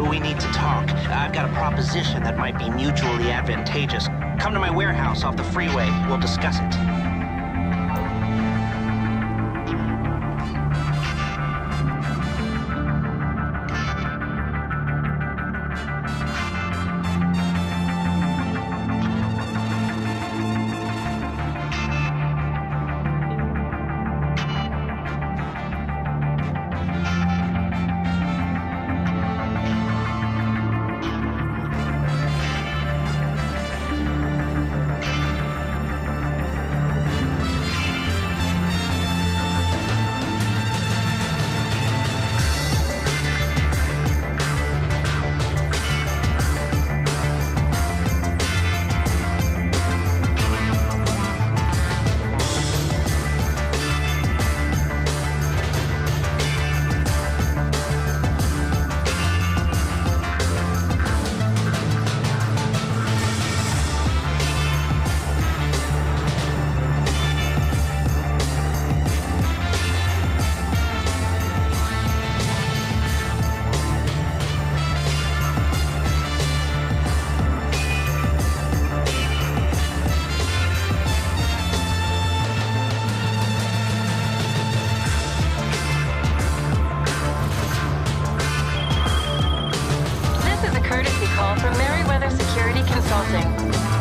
We need to talk. I've got a proposition that might be mutually advantageous. Come to my warehouse off the freeway. We'll discuss it.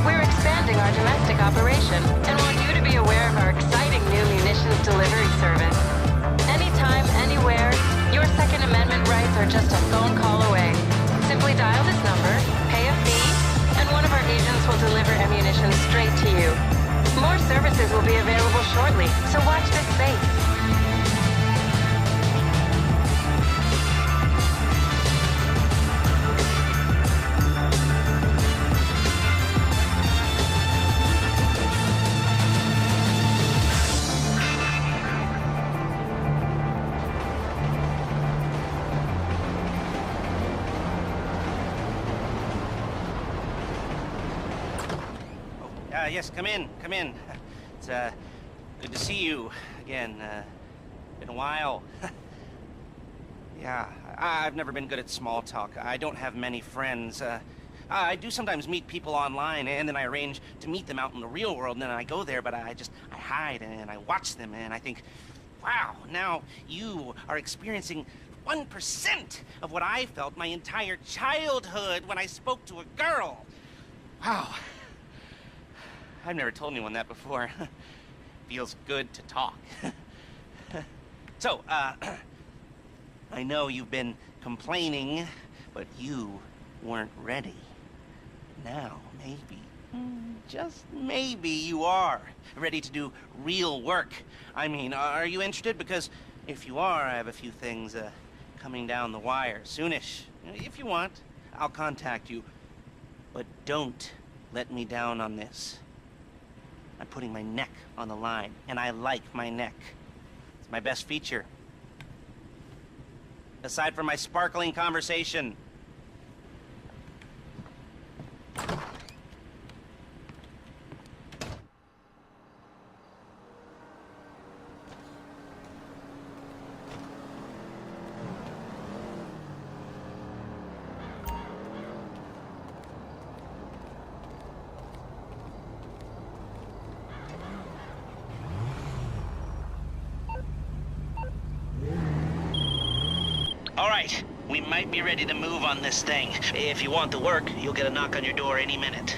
We're expanding our domestic operation and want you to be aware of our exciting new munitions delivery service. Anytime, anywhere, your Second Amendment rights are just a phone call away. Simply dial this number, pay a fee, and one of our agents will deliver ammunition straight to you. More services will be available shortly, so watch this space. Yes, come in, come in. It's, good to see you again. Been a while. Yeah, I've never been good at small talk. I don't have many friends. I do sometimes meet people online, and then I arrange to meet them out in the real world, and then I go there, but I hide, and I watch them, and I think, wow, now you are experiencing 1% of what I felt my entire childhood when I spoke to a girl. Wow. I've never told anyone that before. Feels good to talk. So, I know you've been complaining, but you weren't ready. Now, maybe, just maybe you are ready to do real work. I mean, are you interested? Because if you are, I have a few things coming down the wire soonish. If you want, I'll contact you. But don't let me down on this. I'm putting my neck on the line, and I like my neck. It's my best feature. Aside from my sparkling conversation. All right, we might be ready to move on this thing. If you want the work, you'll get a knock on your door any minute.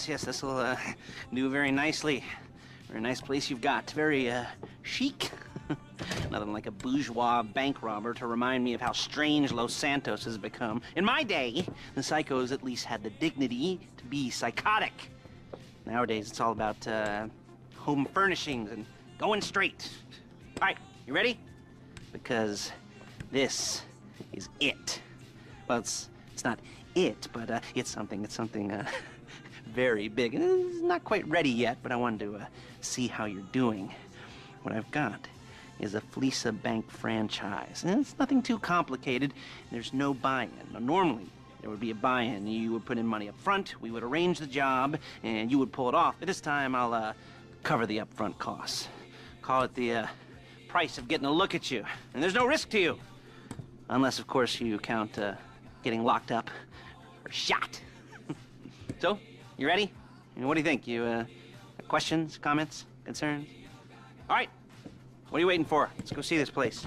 yes, this'll do very nicely. Very nice place you've got. Very chic. Nothing like a bourgeois bank robber to remind me of how strange Los Santos has become. In my day, the psychos at least had the dignity to be psychotic. Nowadays, it's all about home furnishings and going straight. All right, you ready? Because this is it. Well, it's not it, but it's something very big. It's not quite ready yet, but I wanted to see how you're doing. What I've got is a Fleeca Bank franchise. And it's nothing too complicated. There's no buy-in. Now, normally, there would be a buy-in. You would put in money up front, we would arrange the job, and you would pull it off. But this time, I'll cover the upfront costs. Call it the price of getting a look at you. And there's no risk to you. Unless, of course, you count getting locked up or shot. So, you ready? What do you think? You questions, comments, concerns? All right. What are you waiting for? Let's go see this place.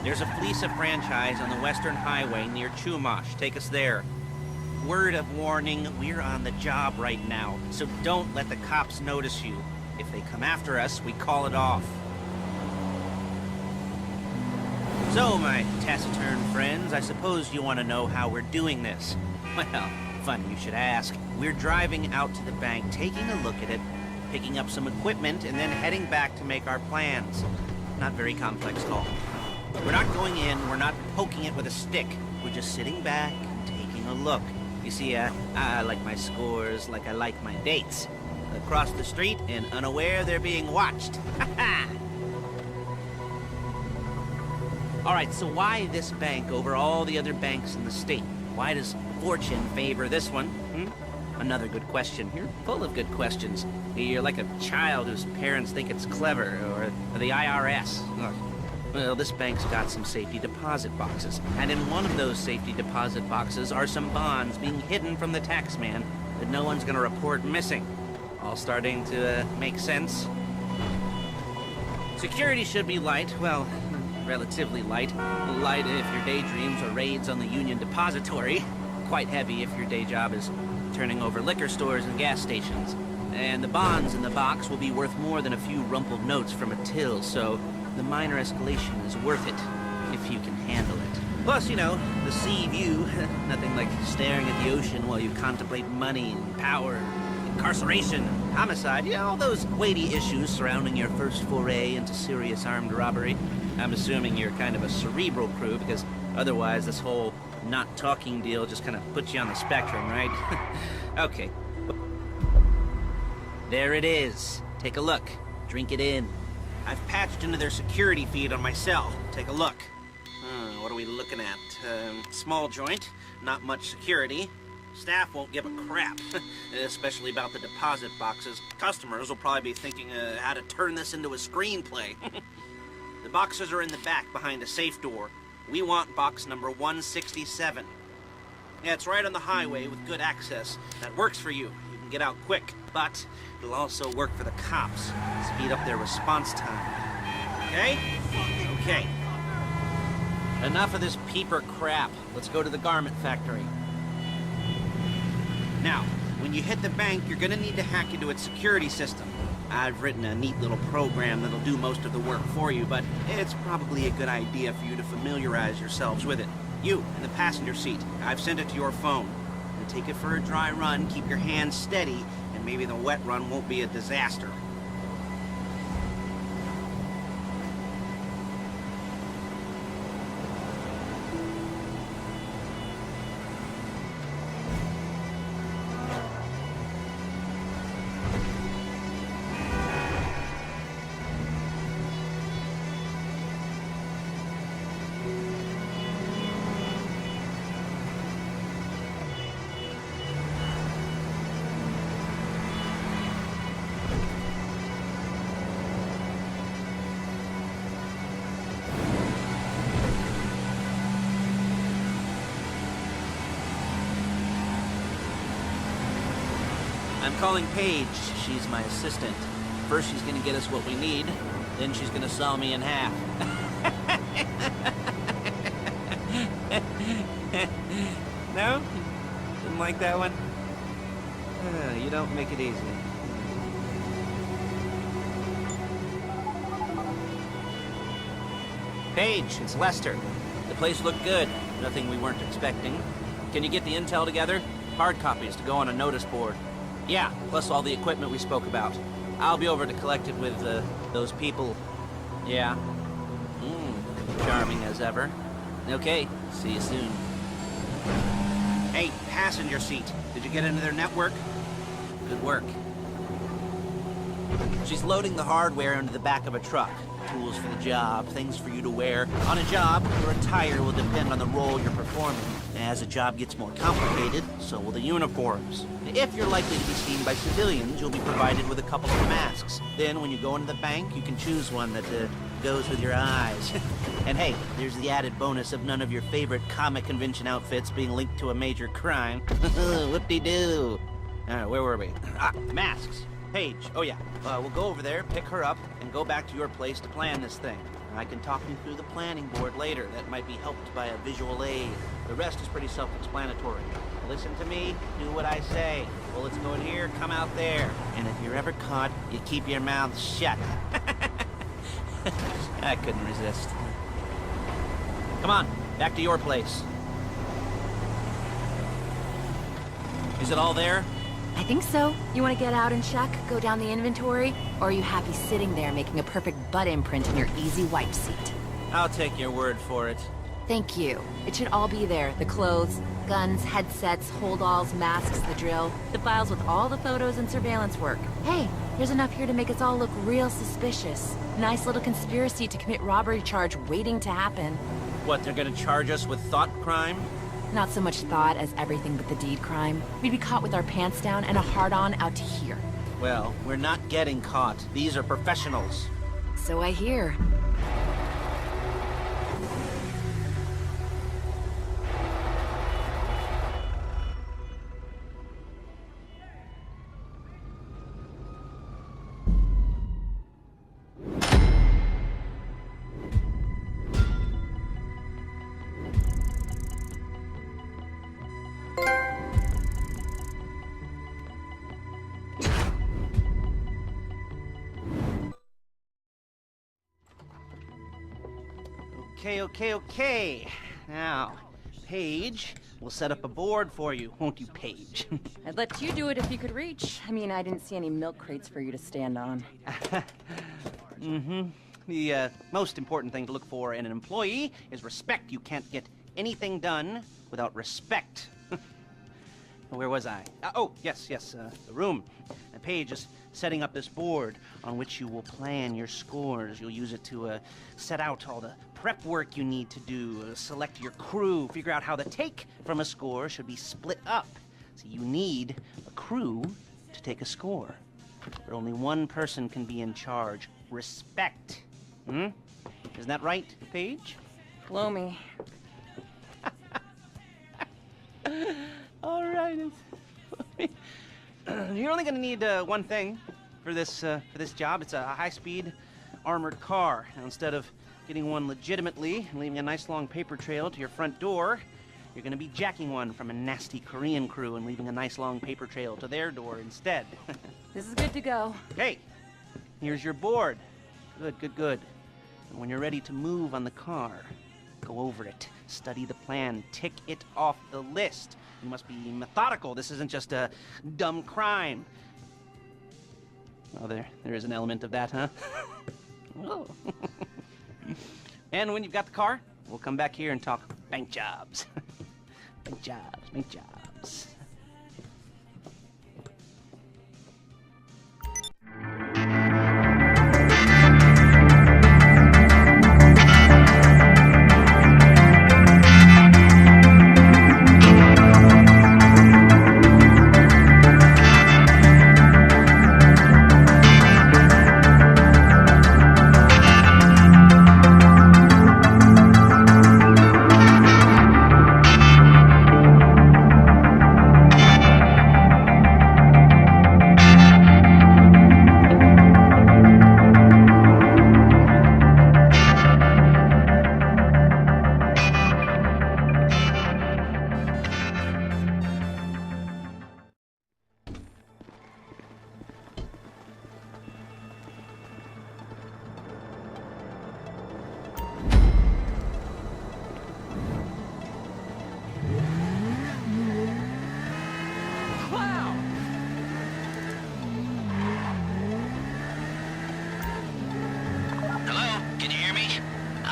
There's a Fleeca franchise on the Western Highway near Chumash. Take us there. Word of warning, we're on the job right now, so don't let the cops notice you. If they come after us, we call it off. So, my taciturn friends, I suppose you want to know how we're doing this. Well, funny you should ask. We're driving out to the bank, taking a look at it, picking up some equipment, and then heading back to make our plans. Not very complex at all. We're not going in, we're not poking it with a stick. We're just sitting back and taking a look. You see, I like my scores like I like my dates. Across the street and unaware they're being watched. All right, so why this bank over all the other banks in the state? Why does fortune favor this one? Another good question. You're full of good questions. You're like a child whose parents think it's clever, or the IRS. Ugh. Well, this bank's got some safety deposit boxes, and in one of those safety deposit boxes are some bonds being hidden from the tax man that no one's gonna report missing. All starting to make sense. Security should be light, well, relatively light. Light if your daydreams are raids on the Union Depository. Quite heavy if your day job is turning over liquor stores and gas stations. And the bonds in the box will be worth more than a few rumpled notes from a till, so the minor escalation is worth it, if you can handle it. Plus, you know, the sea view, nothing like staring at the ocean while you contemplate money and power, incarceration, homicide, you know, all those weighty issues surrounding your first foray into serious armed robbery. I'm assuming you're kind of a cerebral crew, because otherwise this whole not talking deal just kind of puts you on the spectrum, right? Okay. There it is. Take a look. Drink it in. I've patched into their security feed on my cell. Take a look. What are we looking at? Small joint, not much security. Staff won't give a crap, especially about the deposit boxes. Customers will probably be thinking how to turn this into a screenplay. The boxes are in the back behind a safe door. We want box number 167. Yeah, it's right on the highway with good access. That works for you. You can get out quick, but it'll also work for the cops. Speed up their response time. Okay? Okay. Enough of this peeper crap. Let's go to the garment factory. Now, when you hit the bank, you're gonna need to hack into its security system. I've written a neat little program that'll do most of the work for you, but it's probably a good idea for you to familiarize yourselves with it. You, in the passenger seat, I've sent it to your phone. And take it for a dry run, keep your hands steady, and maybe the wet run won't be a disaster. I'm calling Paige. She's my assistant. First she's gonna get us what we need, then she's gonna saw me in half. No? Didn't like that one? You don't make it easy. Paige, it's Lester. The place looked good. Nothing we weren't expecting. Can you get the intel together? Hard copies to go on a notice board. Yeah, plus all the equipment we spoke about. I'll be over to collect it with, those people. Yeah. Charming as ever. Okay, see you soon. Hey, passenger seat. Did you get into their network? Good work. She's loading the hardware into the back of a truck. Tools for the job, things for you to wear. On a job, your attire will depend on the role you're performing. As the job gets more complicated, so will the uniforms. If you're likely to be seen by civilians, you'll be provided with a couple of masks. Then, when you go into the bank, you can choose one that goes with your eyes. And hey, there's the added bonus of none of your favorite comic convention outfits being linked to a major crime. Whoop-de-doo. Where were we? Masks. Paige. Oh yeah. We'll go over there, pick her up, and go back to your place to plan this thing. I can talk you through the planning board later. That might be helped by a visual aid. The rest is pretty self-explanatory. Listen to me, do what I say. Bullets go in here, come out there. And if you're ever caught, you keep your mouth shut. I couldn't resist. Come on, back to your place. Is it all there? I think so. You want to get out and check, go down the inventory? Or are you happy sitting there making a perfect butt imprint in your easy wipe seat? I'll take your word for it. Thank you. It should all be there. The clothes, guns, headsets, hold-alls, masks, the drill. The files with all the photos and surveillance work. Hey, there's enough here to make us all look real suspicious. Nice little conspiracy to commit robbery charge waiting to happen. What, they're gonna charge us with thought crime? Not so much thought as everything but the deed crime. We'd be caught with our pants down and a hard-on out to here. Well, we're not getting caught. These are professionals. So I hear. Okay. Now, Paige, we'll set up a board for you, won't you, Paige? I'd let you do it if you could reach. I mean, I didn't see any milk crates for you to stand on. The most important thing to look for in an employee is respect. You can't get anything done without respect. Where was I? Yes, the room. And Paige is setting up this board on which you will plan your scores. You'll use it to set out all the prep work you need to do, select your crew, figure out how the take from a score should be split up. So you need a crew to take a score. But only one person can be in charge. Respect. Isn't that right, Paige? Blow me. All right. You're only going to need one thing for this job. It's a high-speed armored car. Now, instead of getting one legitimately and leaving a nice long paper trail to your front door, you're going to be jacking one from a nasty Korean crew and leaving a nice long paper trail to their door instead. This is good to go. Okay, here's your board. Good. And when you're ready to move on the car, go over it, study the plan, tick it off the list. You must be methodical. This isn't just a dumb crime. Oh, there is an element of that, huh? Oh. And when you've got the car, we'll come back here and talk bank jobs. Bank jobs.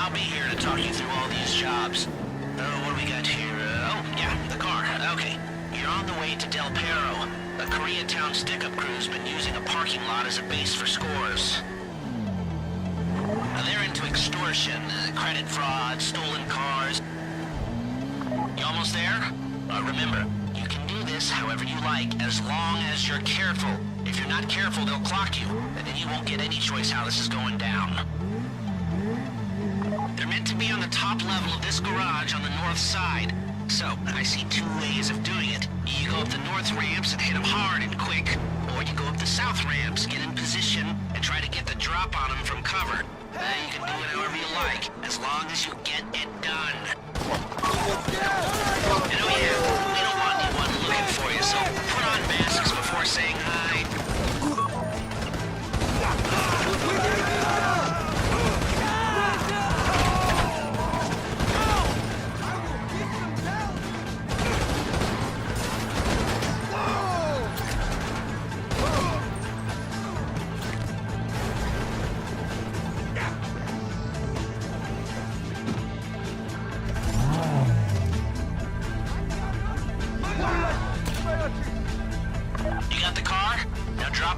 I'll be here to talk you through all these jobs. What do we got here? Oh, yeah, the car. Okay. You're on the way to Del Perro. A Koreatown stick-up crew's been using a parking lot as a base for scores. They're into extortion, credit fraud, stolen cars. You almost there? Remember, you can do this however you like, as long as you're careful. If you're not careful, they'll clock you, and then you won't get any choice how this is going down. They're meant to be on the top level of this garage on the north side. So, I see two ways of doing it. You go up the north ramps and hit them hard and quick, or you go up the south ramps, get in position, and try to get the drop on them from cover. You can do it however you like, as long as you get it done. And oh yeah, we don't want anyone looking for you, so put on masks before saying hi.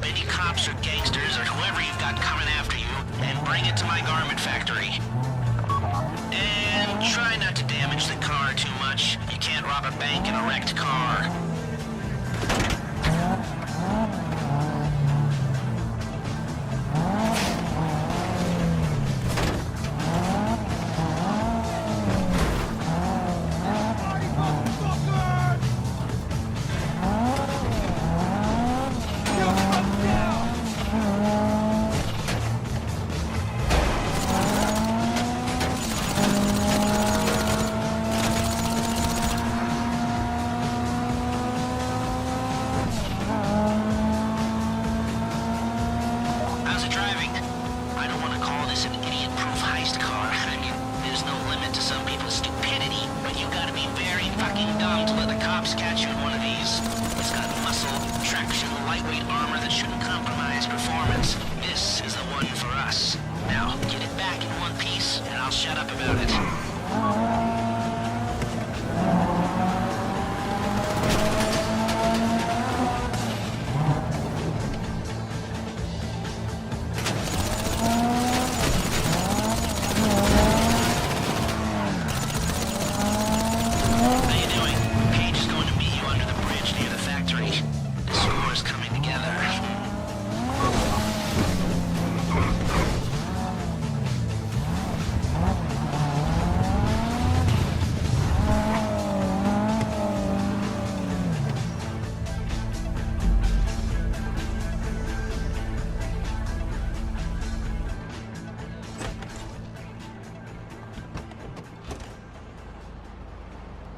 Any cops or gangsters or whoever you've got coming after you, and bring it to my garment factory. And try not to damage the car too much. You can't rob a bank in a wrecked car.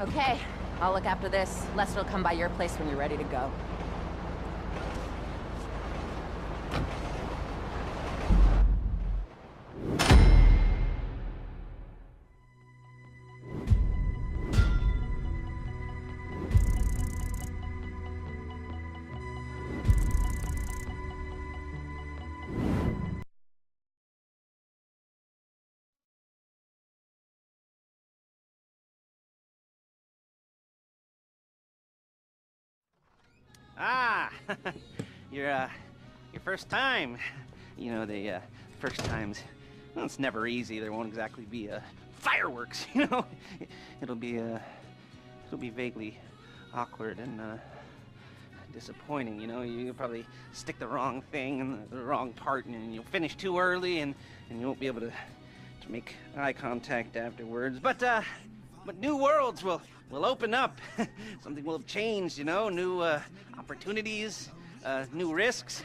Okay, I'll look after this. Lester will come by your place when you're ready to go. Ah, your first time. You know, the first times, well, it's never easy. There won't exactly be fireworks, you know. It'll be vaguely awkward and disappointing, you know. You'll probably stick the wrong thing in the wrong part, and you'll finish too early, and you won't be able to make eye contact afterwards. But new worlds will open up. Something will have changed, you know. New opportunities, new risks.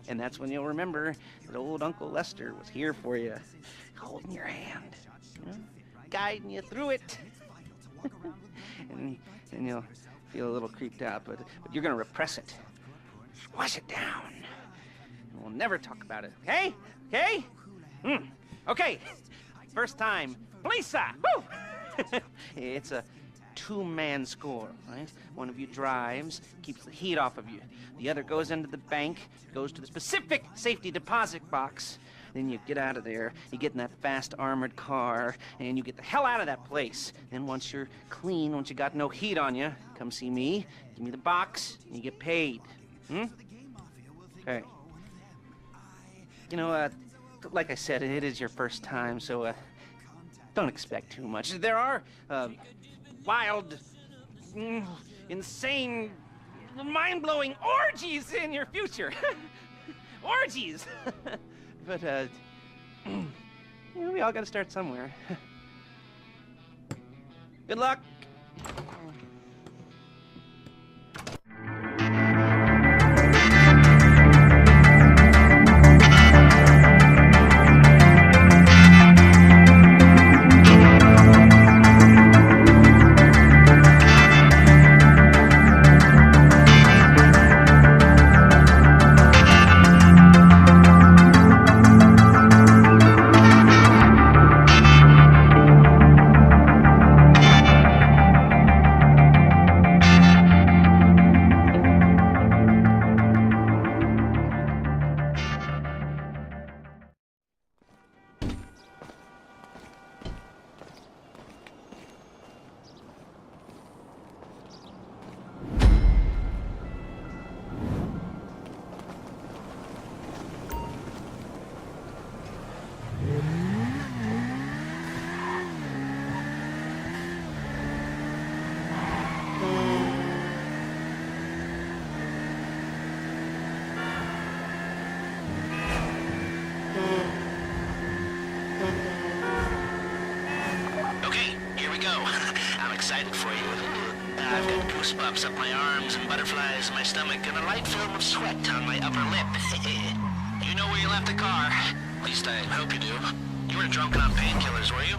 And that's when you'll remember that old Uncle Lester was here for you, holding your hand, you know, guiding you through it. and you'll feel a little creeped out, but you're gonna repress it, squash it down, and we'll never talk about it. Okay? Okay? Okay. First time, Fleeca. Woo! It's a two-man score, right? One of you drives, keeps the heat off of you. The other goes into the bank, goes to the specific safety deposit box. Then you get out of there, you get in that fast armored car, and you get the hell out of that place. Then once you're clean, once you got no heat on you, come see me, give me the box, and you get paid. Okay. You know, like I said, it is your first time, so, don't expect too much. There are, wild, insane, mind-blowing orgies in your future. Orgies! But, we all gotta start somewhere. Good luck! excited for you. I've got goosebumps up my arms and butterflies in my stomach and a light film of sweat on my upper lip. You know where you left the car? At least I hope you do. You were drunk on painkillers, were you?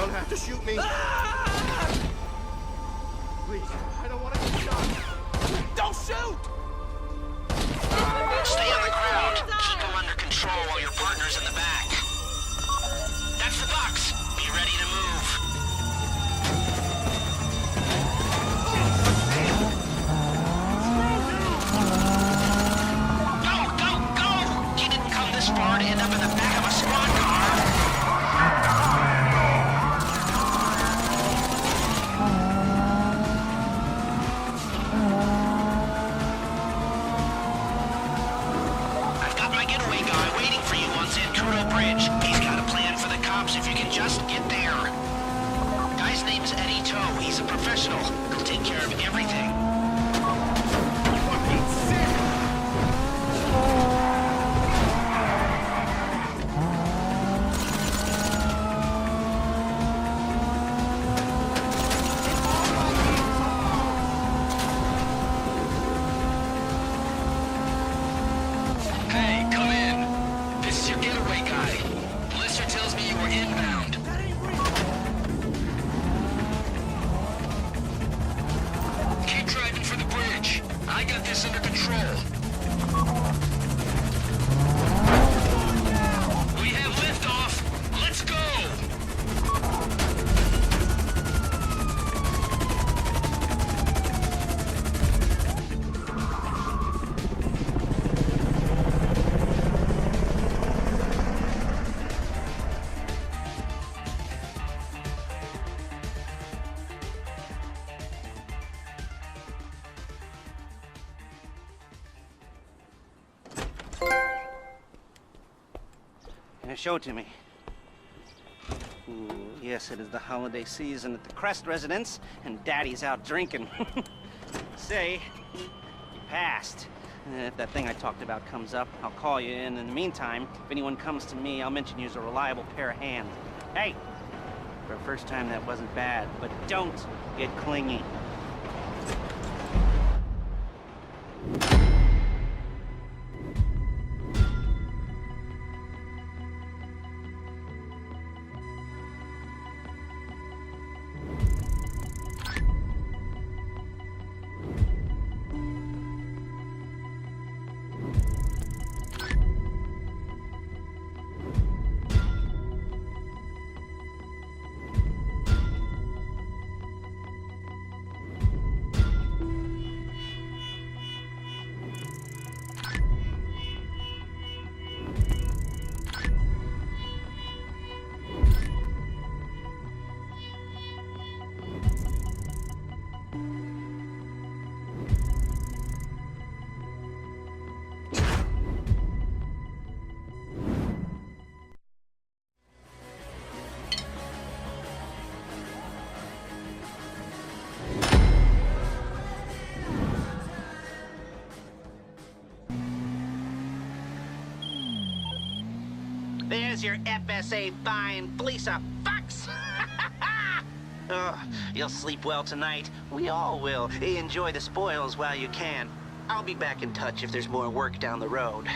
don't have to shoot me. Please, I don't want to get shot. Don't shoot! Stay on the ground. Keep them under control while your partner's in the back. That's the box. Be ready to move. Go, go, go! You didn't come this far to end up in the back of a squad car. I've got my getaway guy waiting for you on Zentorno Bridge. He's got a plan for the cops if you can just get there. Guy's name's Eddie Toe. He's a professional. He'll take care of everything. Fucking sick! Hey, come in. This is your getaway guy. Lester tells me you were inbound. Keep driving for the bridge. I got this under control. We have liftoff. Let's go. Now show it to me. Ooh, yes, it is the holiday season at the Crest residence, and Daddy's out drinking. Say, you passed. And if that thing I talked about comes up, I'll call you in. In the meantime, if anyone comes to me, I'll mention you as a reliable pair of hands. Hey, for a first time, that wasn't bad, but don't get clingy. There's your FSA fine, Fleeca Fox. You'll sleep well tonight. We all will. Enjoy the spoils while you can. I'll be back in touch if there's more work down the road.